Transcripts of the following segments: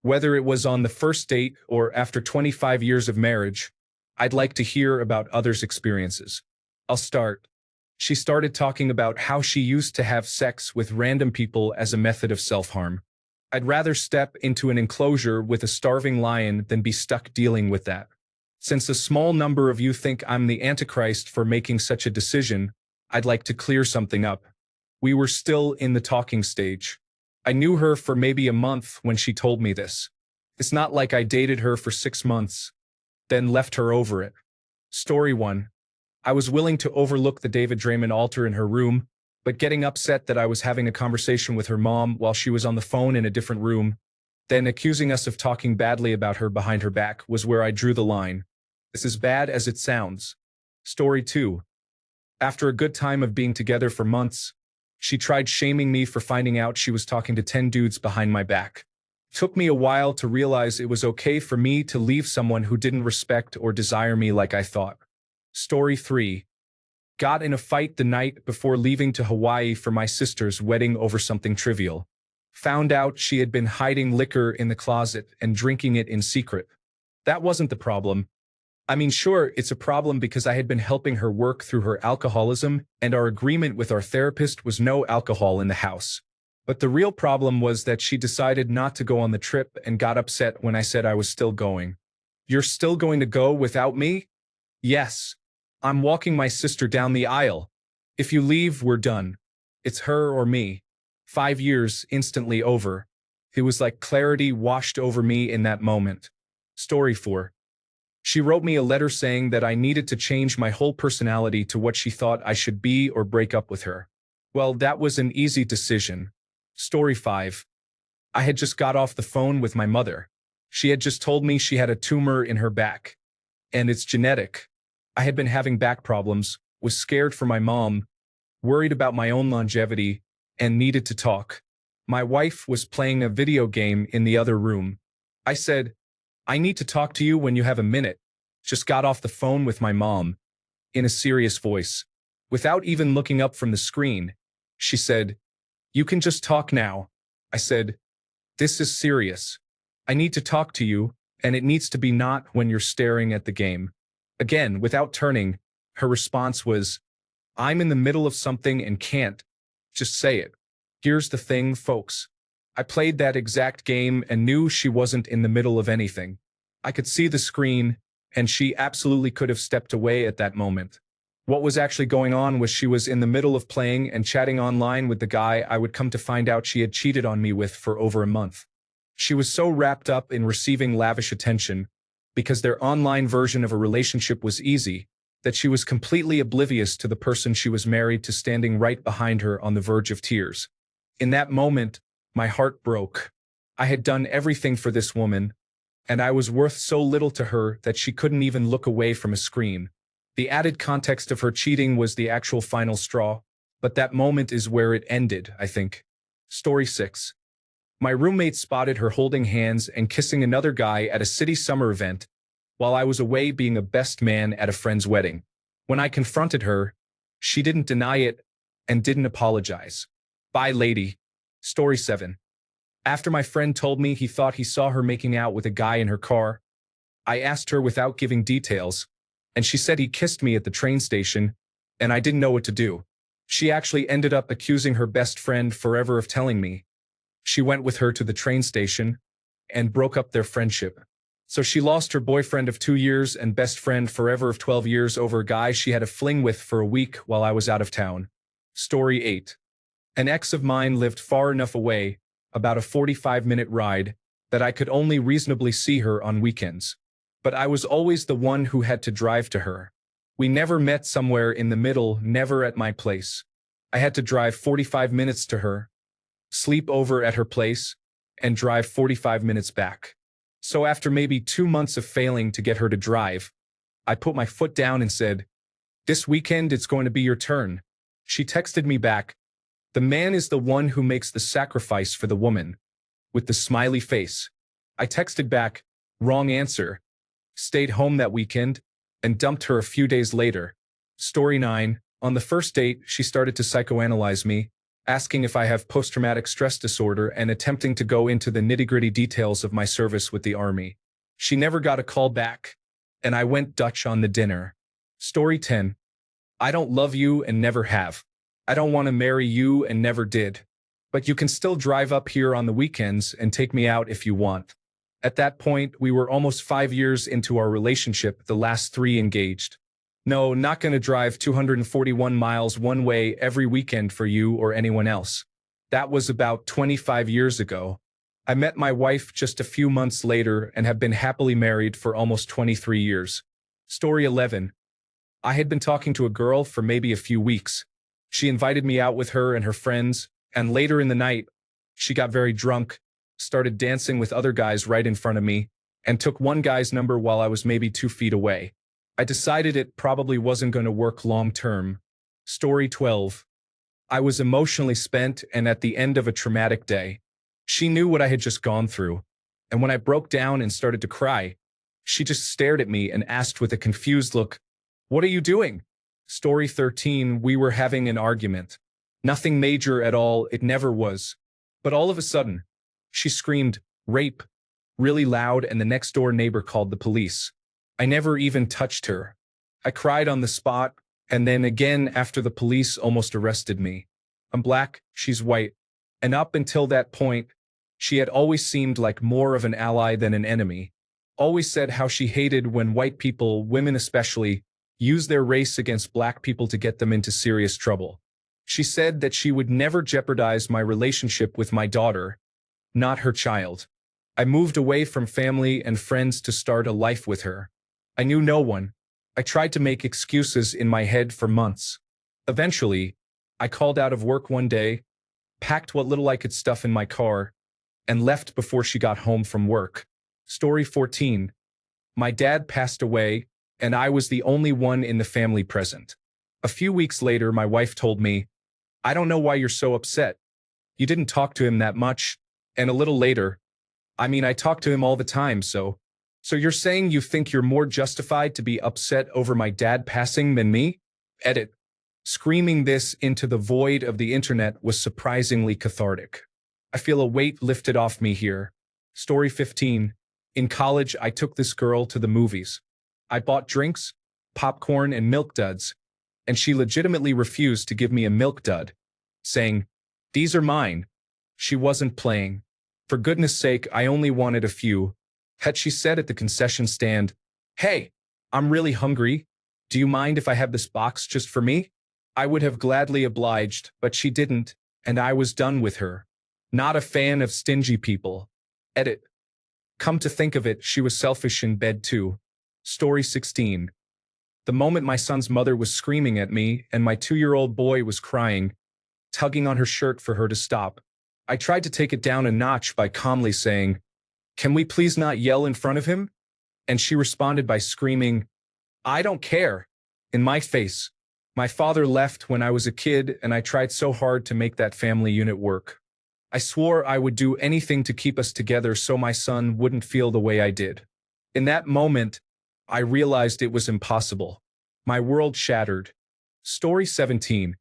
Whether it was on the first date or after 25 years of marriage, I'd like to hear about others' experiences. I'll start. She started talking about how she used to have sex with random people as a method of self-harm. I'd rather step into an enclosure with a starving lion than be stuck dealing with that. Since a small number of you think I'm the Antichrist for making such a decision, I'd like to clear something up. We were still in the talking stage. I knew her for maybe a month when she told me this. It's not like I dated her for 6 months, then left her over it. Story 1. I was willing to overlook the David Draymond altar in her room, but getting upset that I was having a conversation with her mom while she was on the phone in a different room, then accusing us of talking badly about her behind her back was where I drew the line. It's as bad as it sounds. Story 2. After a good time of being together for months, she tried shaming me for finding out she was talking to 10 dudes behind my back. It took me a while to realize it was okay for me to leave someone who didn't respect or desire me like I thought. Story 3. Got in a fight the night before leaving to Hawaii for my sister's wedding over something trivial. Found out she had been hiding liquor in the closet and drinking it in secret. That wasn't the problem. I mean, sure, it's a problem because I had been helping her work through her alcoholism, and our agreement with our therapist was no alcohol in the house. But the real problem was that she decided not to go on the trip and got upset when I said I was still going. You're still going to go without me? Yes. I'm walking my sister down the aisle. If you leave, we're done. It's her or me. 5 years instantly over. It was like clarity washed over me in that moment. Story 4. She wrote me a letter saying that I needed to change my whole personality to what she thought I should be or break up with her. Well, that was an easy decision. Story 5. I had just got off the phone with my mother. She had just told me she had a tumor in her back. And it's genetic. I had been having back problems, was scared for my mom, worried about my own longevity, and needed to talk. My wife was playing a video game in the other room. I said, I need to talk to you when you have a minute. Just got off the phone with my mom. In a serious voice. Without even looking up from the screen, she said, you can just talk now. I said, this is serious. I need to talk to you, and it needs to be not when you're staring at the game. Again, without turning, her response was, I'm in the middle of something and can't. Just say it. Here's the thing, folks. I played that exact game and knew she wasn't in the middle of anything. I could see the screen, and she absolutely could have stepped away at that moment. What was actually going on was she was in the middle of playing and chatting online with the guy I would come to find out she had cheated on me with for over a month. She was so wrapped up in receiving lavish attention, because their online version of a relationship was easy, that she was completely oblivious to the person she was married to standing right behind her on the verge of tears. In that moment, my heart broke. I had done everything for this woman, and I was worth so little to her that she couldn't even look away from a screen. The added context of her cheating was the actual final straw, but that moment is where it ended, I think. Story 6. My roommate spotted her holding hands and kissing another guy at a city summer event, while I was away being a best man at a friend's wedding. When I confronted her, she didn't deny it and didn't apologize. Bye, lady. Story 7. After my friend told me he thought he saw her making out with a guy in her car, I asked her without giving details, and she said he kissed me at the train station, and I didn't know what to do. She actually ended up accusing her best friend forever of telling me. She went with her to the train station and broke up their friendship. So she lost her boyfriend of 2 years and best friend forever of 12 years over a guy she had a fling with for a week while I was out of town. Story 8. An ex of mine lived far enough away, about a 45-minute ride, that I could only reasonably see her on weekends. But I was always the one who had to drive to her. We never met somewhere in the middle, never at my place. I had to drive 45 minutes to her, sleep over at her place, and drive 45 minutes back. So after maybe 2 months of failing to get her to drive, I put my foot down and said, this weekend it's going to be your turn. She texted me back, the man is the one who makes the sacrifice for the woman, with the smiley face. I texted back, wrong answer, stayed home that weekend, and dumped her a few days later. Story 9. On the first date, she started to psychoanalyze me, asking if I have post-traumatic stress disorder and attempting to go into the nitty-gritty details of my service with the army. She never got a call back, and I went Dutch on the dinner. Story 10. I don't love you and never have. I don't want to marry you and never did. But you can still drive up here on the weekends and take me out if you want. At that point, we were almost 5 years into our relationship, the last 3 engaged. No, not gonna drive 241 miles one way every weekend for you or anyone else. That was about 25 years ago. I met my wife just a few months later and have been happily married for almost 23 years. Story 11. I had been talking to a girl for maybe a few weeks. She invited me out with her and her friends, and later in the night, she got very drunk, started dancing with other guys right in front of me, and took one guy's number while I was maybe 2 feet away. I decided it probably wasn't going to work long term. Story 12. I was emotionally spent and at the end of a traumatic day. She knew what I had just gone through, and when I broke down and started to cry, she just stared at me and asked with a confused look, "What are you doing?" Story 13. We were having an argument. Nothing major at all, it never was. But all of a sudden, she screamed, "Rape," really loud, and the next door neighbor called the police. I never even touched her. I cried on the spot, and then again after the police almost arrested me. I'm black, she's white, and up until that point, she had always seemed like more of an ally than an enemy. Always said how she hated when white people, women especially, use their race against black people to get them into serious trouble. She said that she would never jeopardize my relationship with my daughter, not her child. I moved away from family and friends to start a life with her. I knew no one. I tried to make excuses in my head for months. Eventually, I called out of work one day, packed what little I could stuff in my car, and left before she got home from work. Story 14. My dad passed away, and I was the only one in the family present. A few weeks later, my wife told me, "I don't know why you're so upset. You didn't talk to him that much." And a little later, I talk to him all the time, so you're saying you think you're more justified to be upset over my dad passing than me? Edit. Screaming this into the void of the internet was surprisingly cathartic. I feel a weight lifted off me here. Story 15. In college, I took this girl to the movies. I bought drinks, popcorn, and milk duds, and she legitimately refused to give me a milk dud, saying, "These are mine." She wasn't playing. For goodness sake, I only wanted a few. Had she said at the concession stand, "Hey, I'm really hungry. Do you mind if I have this box just for me?" I would have gladly obliged, but she didn't, and I was done with her. Not a fan of stingy people. Edit. Come to think of it, she was selfish in bed too. Story 16. The moment my son's mother was screaming at me and my 2-year-old boy was crying, tugging on her shirt for her to stop, I tried to take it down a notch by calmly saying, "Can we please not yell in front of him?" And she responded by screaming, "I don't care," in my face. My father left when I was a kid, and I tried so hard to make that family unit work. I swore I would do anything to keep us together so my son wouldn't feel the way I did. In that moment, I realized it was impossible. My world shattered. Story 17.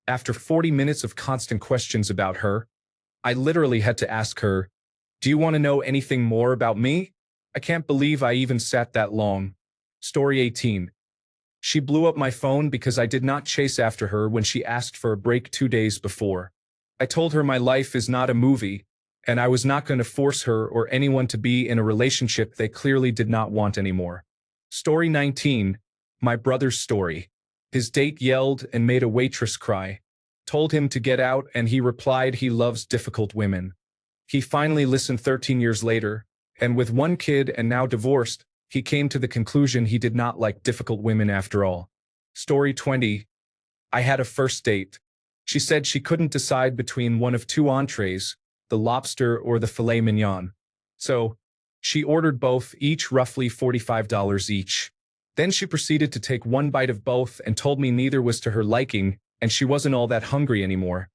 After 40 minutes of constant questions about her, I literally had to ask her, "Do you want to know anything more about me?" I can't believe I even sat that long. Story 18. She blew up my phone because I did not chase after her when she asked for a break 2 days before. I told her my life is not a movie, and I was not going to force her or anyone to be in a relationship they clearly did not want anymore. Story 19. My brother's story. His date yelled and made a waitress cry. Told him to get out, and he replied he loves difficult women. He finally listened 13 years later, and with 1 kid and now divorced, he came to the conclusion he did not like difficult women after all. Story 20. I had a first date. She said she couldn't decide between one of 2 entrees, the lobster or the filet mignon. So, she ordered both, each roughly $45 each. Then she proceeded to take 1 bite of both and told me neither was to her liking, and she wasn't all that hungry anymore.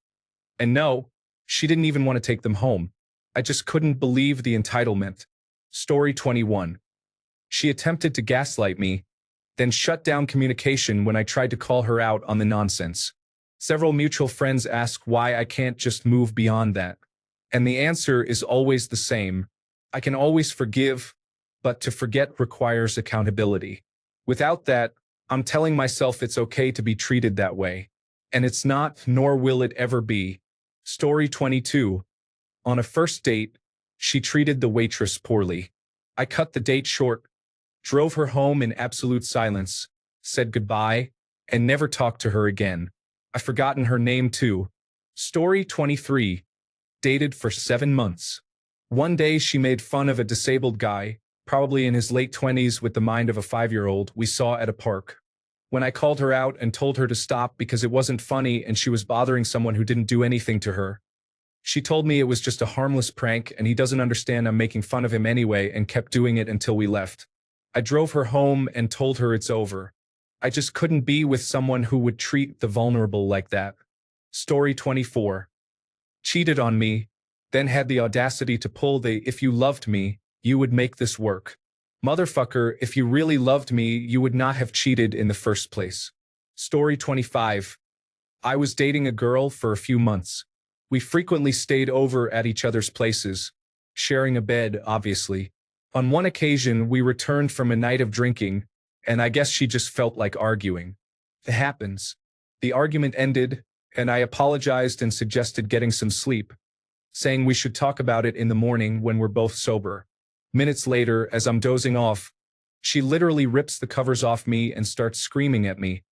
And no, she didn't even want to take them home. I just couldn't believe the entitlement. Story 21. She attempted to gaslight me, then shut down communication when I tried to call her out on the nonsense. Several mutual friends ask why I can't just move beyond that. And the answer is always the same. I can always forgive, but to forget requires accountability. Without that, I'm telling myself it's okay to be treated that way. And it's not, nor will it ever be. Story 22. On a first date, she treated the waitress poorly. I cut the date short, drove her home in absolute silence, said goodbye, and never talked to her again. I've forgotten her name too. Story 23. Dated for 7 months. One day she made fun of a disabled guy, probably in his late 20s with the mind of a 5-year-old, we saw at a park. When I called her out and told her to stop because it wasn't funny and she was bothering someone who didn't do anything to her, she told me it was just a harmless prank and he doesn't understand I'm making fun of him anyway and kept doing it until we left. I drove her home and told her it's over. I just couldn't be with someone who would treat the vulnerable like that. Story 24. Cheated on me, then had the audacity to pull the "if you loved me, you would make this work." Motherfucker, if you really loved me, you would not have cheated in the first place. Story 25. I was dating a girl for a few months. We frequently stayed over at each other's places, sharing a bed, obviously. On one occasion, we returned from a night of drinking, and I guess she just felt like arguing. It happens. The argument ended, and I apologized and suggested getting some sleep, saying we should talk about it in the morning when we're both sober. Minutes later, as I'm dozing off, she literally rips the covers off me and starts screaming at me,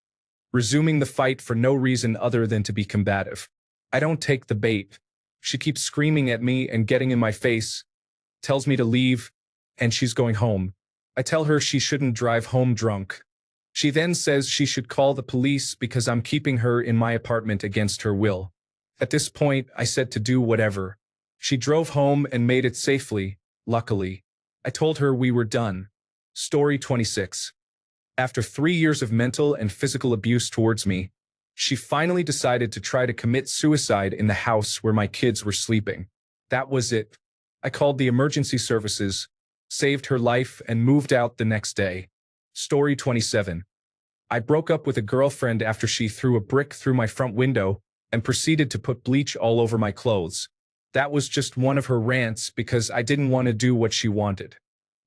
resuming the fight for no reason other than to be combative. I don't take the bait. She keeps screaming at me and getting in my face, tells me to leave, and she's going home. I tell her she shouldn't drive home drunk. She then says she should call the police because I'm keeping her in my apartment against her will. At this point, I said to do whatever. She drove home and made it safely, luckily. I told her we were done. Story 26. After 3 years of mental and physical abuse towards me, she finally decided to try to commit suicide in the house where my kids were sleeping. That was it. I called the emergency services, saved her life, and moved out the next day. Story 27. I broke up with a girlfriend after she threw a brick through my front window and proceeded to put bleach all over my clothes. That was just one of her rants because I didn't want to do what she wanted.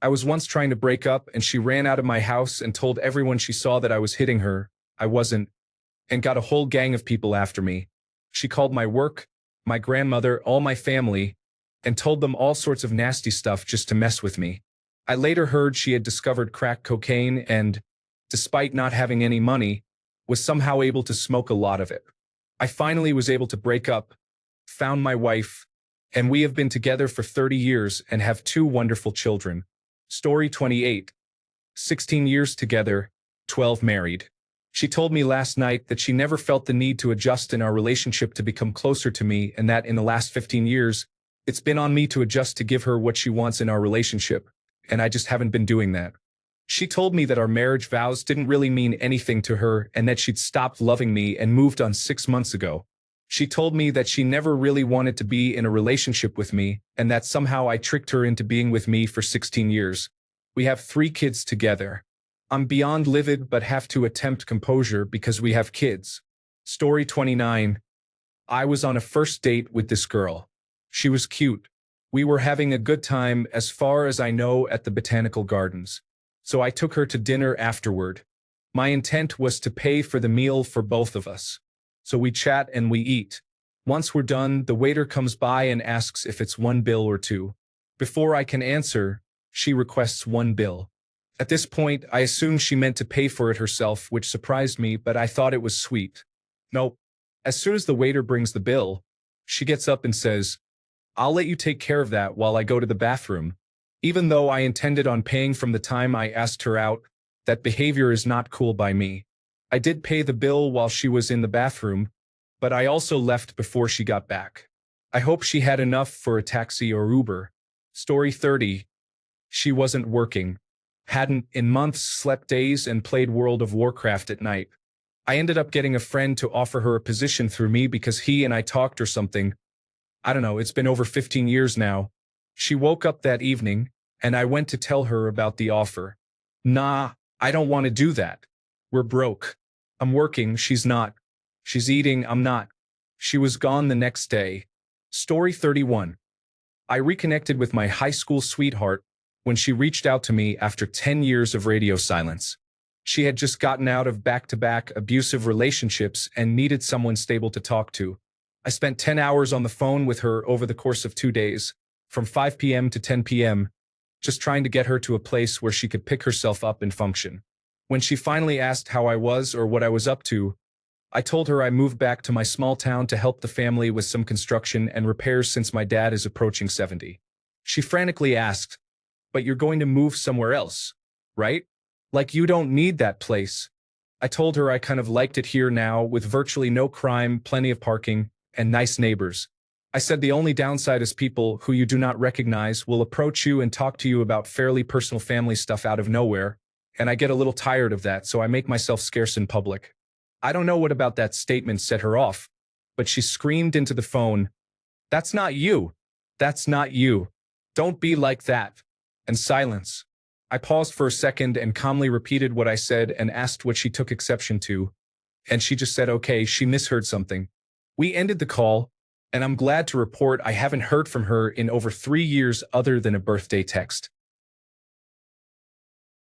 I was once trying to break up and she ran out of my house and told everyone she saw that I was hitting her. I wasn't, and got a whole gang of people after me. She called my work, my grandmother, all my family, and told them all sorts of nasty stuff just to mess with me. I later heard she had discovered crack cocaine and, despite not having any money, was somehow able to smoke a lot of it. I finally was able to break up, found my wife, and we have been together for 30 years and have 2 wonderful children. Story 28. 16 years together, 12 married. She told me last night that she never felt the need to adjust in our relationship to become closer to me and that in the last 15 years, it's been on me to adjust to give her what she wants in our relationship, and I just haven't been doing that. She told me that our marriage vows didn't really mean anything to her and that she'd stopped loving me and moved on 6 months ago. She told me that she never really wanted to be in a relationship with me and that somehow I tricked her into being with me for 16 years. We have 3 kids together. I'm beyond livid but have to attempt composure because we have kids. Story 29. I was on a first date with this girl. She was cute. We were having a good time as far as I know at the botanical gardens. So I took her to dinner afterward. My intent was to pay for the meal for both of us. So we chat and we eat. Once we're done, the waiter comes by and asks if it's 1 bill or 2. Before I can answer, she requests 1 bill. At this point, I assumed she meant to pay for it herself, which surprised me, but I thought it was sweet. Nope. As soon as the waiter brings the bill, she gets up and says, "I'll let you take care of that while I go to the bathroom." Even though I intended on paying from the time I asked her out, that behavior is not cool by me. I did pay the bill while she was in the bathroom, but I also left before she got back. I hope she had enough for a taxi or Uber. Story 30. She wasn't working. Hadn't in months, slept days, and played World of Warcraft at night. I ended up getting a friend to offer her a position through me because he and I talked or something. I don't know, it's been over 15 years now. She woke up that evening, and I went to tell her about the offer. Nah, I don't want to do that. We're broke. I'm working, she's not. She's eating, I'm not. She was gone the next day. Story 31. I reconnected with my high school sweetheart when she reached out to me after 10 years of radio silence. She had just gotten out of back-to-back abusive relationships and needed someone stable to talk to. I spent 10 hours on the phone with her over the course of 2 days, from 5 p.m. to 10 p.m., just trying to get her to a place where she could pick herself up and function. When she finally asked how I was or what I was up to, I told her I moved back to my small town to help the family with some construction and repairs since my dad is approaching 70. She frantically asked, "But you're going to move somewhere else, right? Like you don't need that place." I told her I kind of liked it here now, with virtually no crime, plenty of parking, and nice neighbors. I said the only downside is people who you do not recognize will approach you and talk to you about fairly personal family stuff out of nowhere, and I get a little tired of that, so I make myself scarce in public. I don't know what about that statement set her off, but she screamed into the phone, "That's not you. That's not you. Don't be like that." And silence. I paused for a second and calmly repeated what I said and asked what she took exception to, and she just said, "Okay, she misheard something." We ended the call, and I'm glad to report I haven't heard from her in over 3 years other than a birthday text.